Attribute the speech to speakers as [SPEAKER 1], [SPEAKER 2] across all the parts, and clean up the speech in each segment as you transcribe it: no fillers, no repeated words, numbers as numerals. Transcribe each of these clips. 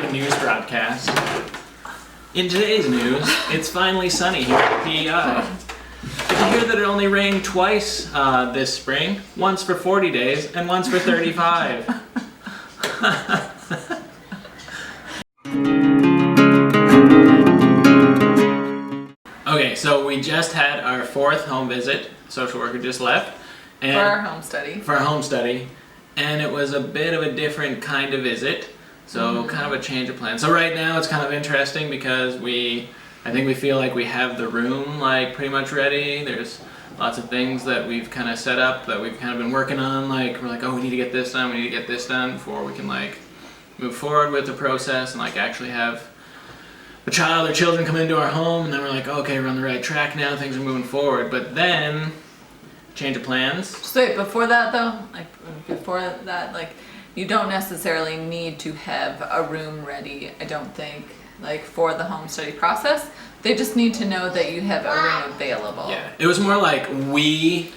[SPEAKER 1] a news broadcast. In today's news, it's finally sunny here at PEI. Did you hear that it only rained twice this spring? Once for 40 days and once for 35. Okay, so we just had our 4th home visit. Social worker just left. And
[SPEAKER 2] for our home study.
[SPEAKER 1] For our home study. And it was a bit of a different kind of visit. So kind of a change of plan. So right now it's kind of interesting because I think we feel like we have the room like pretty much ready. There's lots of things that we've kind of set up that we've kind of been working on. Like we're like, oh, we need to get this done. We need to get this done before we can like move forward with the process and like actually have a child or children come into our home. And then we're like, okay, we're on the right track now. Things are moving forward. But then change of plans.
[SPEAKER 2] So wait, before that, you don't necessarily need to have a room ready, I don't think, like for the home study process. They just need to know that you have a room available.
[SPEAKER 1] Yeah, it was more like we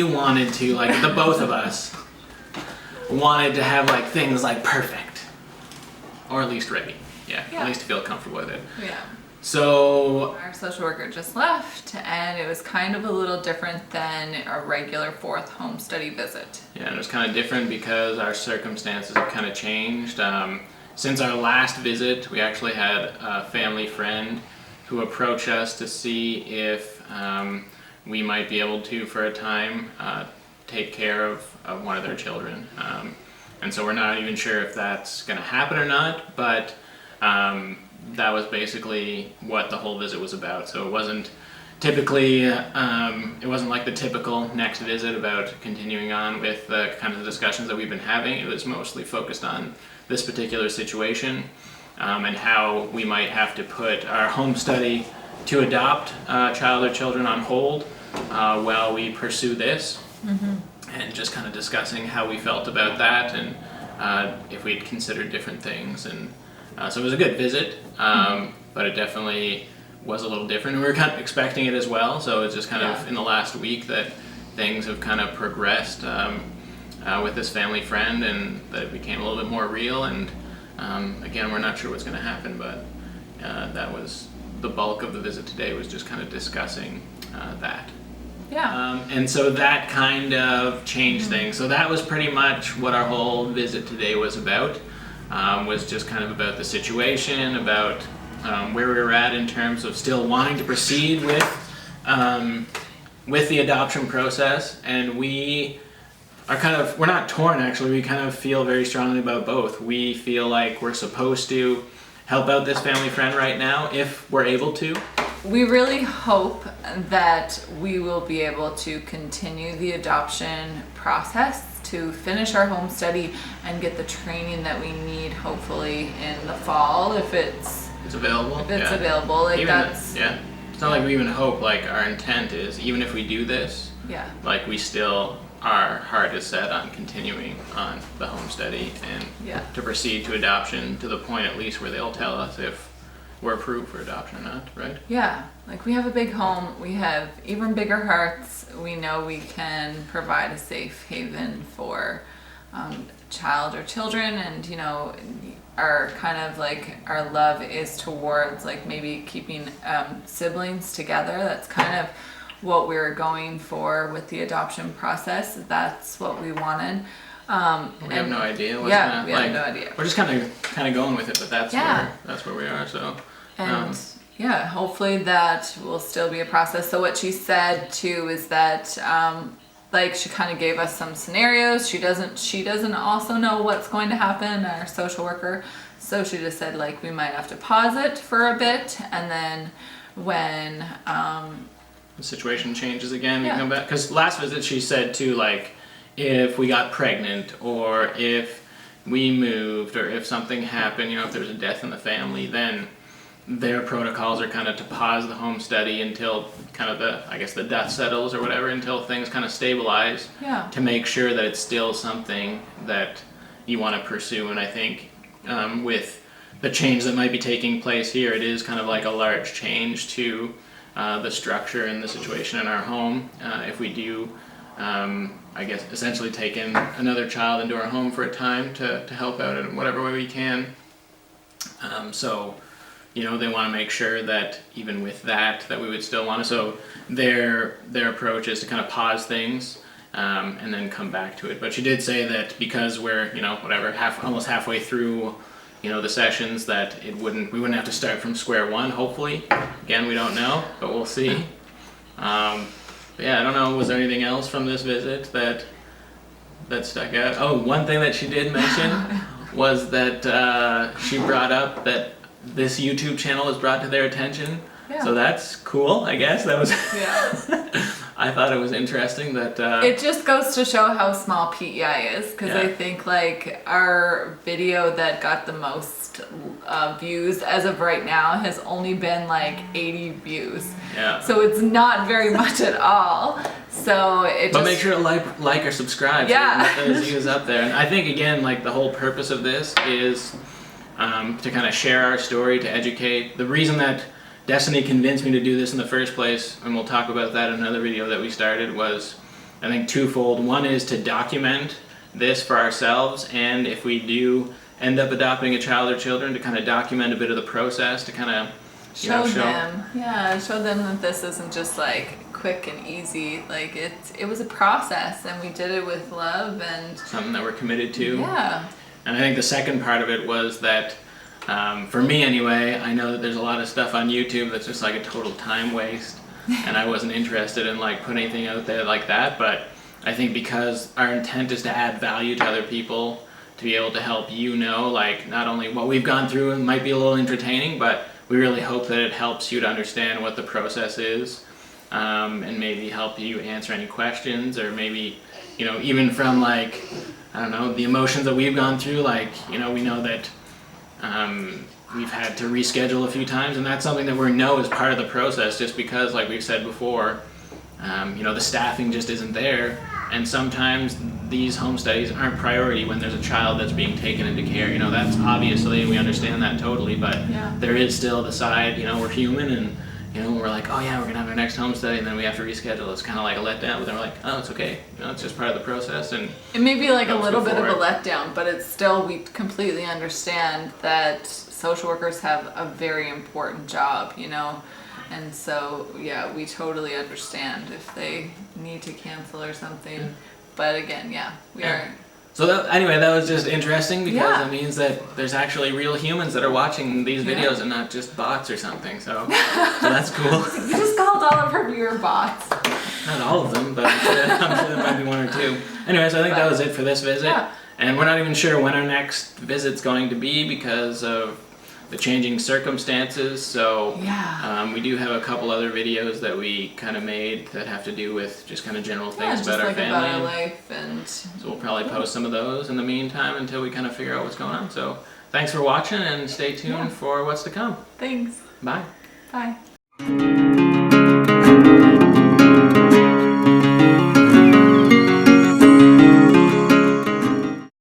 [SPEAKER 1] wanted to, like the both of us wanted to have like things like perfect, or at least ready. Yeah, at least to feel comfortable with it.
[SPEAKER 2] Yeah.
[SPEAKER 1] So
[SPEAKER 2] our social worker just left, and it was kind of a little different than a regular 4th home study visit.
[SPEAKER 1] Yeah, and it was kind of different because our circumstances have kind of changed. Since our last visit, we actually had a family friend who approached us to see if we might be able to, for a time, take care of one of their children. And so we're not even sure if that's going to happen or not, but that was basically what the whole visit was about. So it wasn't typically, it wasn't like the typical next visit about continuing on with the kind of discussions that we've been having. It was mostly focused on this particular situation and how we might have to put our home study to adopt a child or children on hold while we pursue this. And just kind of discussing how we felt about that and if we'd considered different things. And so it was a good visit, but it definitely was a little different. We were kind of expecting it as well, so it's just kind of in the last week that things have kind of progressed with this family friend, and that it became a little bit more real. And again, we're not sure what's going to happen, but that was the bulk of the visit today, was just kind of discussing that.
[SPEAKER 2] Yeah.
[SPEAKER 1] And so that kind of changed things. So that was pretty much what our whole visit today was about. Was just kind of about the situation, about where we were at in terms of still wanting to proceed with the adoption process. And we are we're not torn actually, we kind of feel very strongly about both. We feel like we're supposed to help out this family friend right now if we're able to.
[SPEAKER 2] We really hope that we will be able to continue the adoption process, to finish our home study and get the training that we need hopefully in the fall if it's
[SPEAKER 1] available.
[SPEAKER 2] Available, like that's
[SPEAKER 1] it's not like we even hope, like our intent is even if we do this, like we still, our heart is set on continuing on the home study and to proceed to adoption to the point at least where they'll tell us if we're approved for adoption or not, right?
[SPEAKER 2] Yeah, like we have a big home, we have even bigger hearts. We know we can provide a safe haven for child or children, and you know, our kind of like our love is towards like maybe keeping siblings together. That's kind of what we were going for with the adoption process. That's what we wanted.
[SPEAKER 1] We have no idea what's
[SPEAKER 2] we have no idea.
[SPEAKER 1] We're just kind of going with it, but that's where we are. So
[SPEAKER 2] and hopefully that will still be a process. So what she said too is that like she kind of gave us some scenarios. She doesn't also know what's going to happen, our social worker. So she just said like we might have to pause it for a bit, and then when
[SPEAKER 1] the situation changes again, we come back. Because last visit she said too, like if we got pregnant or if we moved or if something happened, you know, if there's a death in the family, then their protocols are kind of to pause the home study until kind of the dust settles or whatever, until things kind of stabilize, to make sure that it's still something that you want to pursue. And I think with the change that might be taking place here, it is kind of like a large change to the structure and the situation in our home. If we do I guess essentially taken another child into our home for a time to help out in whatever way we can. So, they want to make sure that even with that we would still want to. So their approach is to kind of pause things and then come back to it. But she did say that because we're almost halfway through the sessions, that we wouldn't have to start from square one. Hopefully, again, we don't know, but we'll see. But yeah, I don't know. Was there anything else from this visit that stuck out? Oh, one thing that she did mention was that she brought up that this YouTube channel was brought to their attention.
[SPEAKER 2] Yeah.
[SPEAKER 1] So that's cool, I guess. That was.
[SPEAKER 2] Yeah.
[SPEAKER 1] I thought it was interesting that.
[SPEAKER 2] It just goes to show how small PEI is, because I think like our video that got the most views as of right now has only been like 80 views.
[SPEAKER 1] Yeah.
[SPEAKER 2] So it's not very much at all. So
[SPEAKER 1] But make sure to like or subscribe.
[SPEAKER 2] Yeah.
[SPEAKER 1] So you get those views up there. And I think again, like the whole purpose of this is to kind of share our story, to educate. The reason that Destiny convinced me to do this in the first place, and we'll talk about that in another video that we started, was I think twofold. One is to document this for ourselves, and if we do end up adopting a child or children, to kind of document a bit of the process, to kind of
[SPEAKER 2] show them that this isn't just like quick and easy. Like it was a process, and we did it with love and
[SPEAKER 1] something that we're committed to.
[SPEAKER 2] Yeah.
[SPEAKER 1] And I think the second part of it was that for me anyway, I know that there's a lot of stuff on YouTube that's just like a total time waste, and I wasn't interested in like putting anything out there like that. But I think because our intent is to add value to other people, to be able to help like not only what we've gone through and might be a little entertaining, but we really hope that it helps you to understand what the process is, and maybe help you answer any questions, or maybe even from like, I don't know, the emotions that we've gone through. Like we know that we've had to reschedule a few times, and that's something that we know is part of the process, just because, like we've said before, the staffing just isn't there, and sometimes these home studies aren't priority when there's a child that's being taken into care. That's obviously, and we understand that totally, but there is still the side, we're human, and we're like, oh yeah, we're gonna have our next home study, and then we have to reschedule. It's kind of like a letdown, but then we're like, oh, it's okay. It's just part of the process. And
[SPEAKER 2] it may be like a little bit of a letdown, but it's still, we completely understand that social workers have a very important job, and so yeah, we totally understand if they need to cancel or something. But again, we are.
[SPEAKER 1] So anyway, that was just interesting, because it means that there's actually real humans that are watching these videos and not just bots or something. So that's cool.
[SPEAKER 2] You just called all of our viewer bots.
[SPEAKER 1] Not all of them, but I'm sure there might be one or two. Anyway, so I think that was it for this visit.
[SPEAKER 2] Yeah.
[SPEAKER 1] And we're not even sure when our next visit's going to be because of the changing circumstances. So we do have a couple other videos that we kind of made that have to do with just kind of general things about our family.
[SPEAKER 2] About our life, and
[SPEAKER 1] so we'll probably post some of those in the meantime until we kind of figure out what's going on. So thanks for watching, and stay tuned for what's to come.
[SPEAKER 2] Thanks.
[SPEAKER 1] Bye.
[SPEAKER 2] Bye.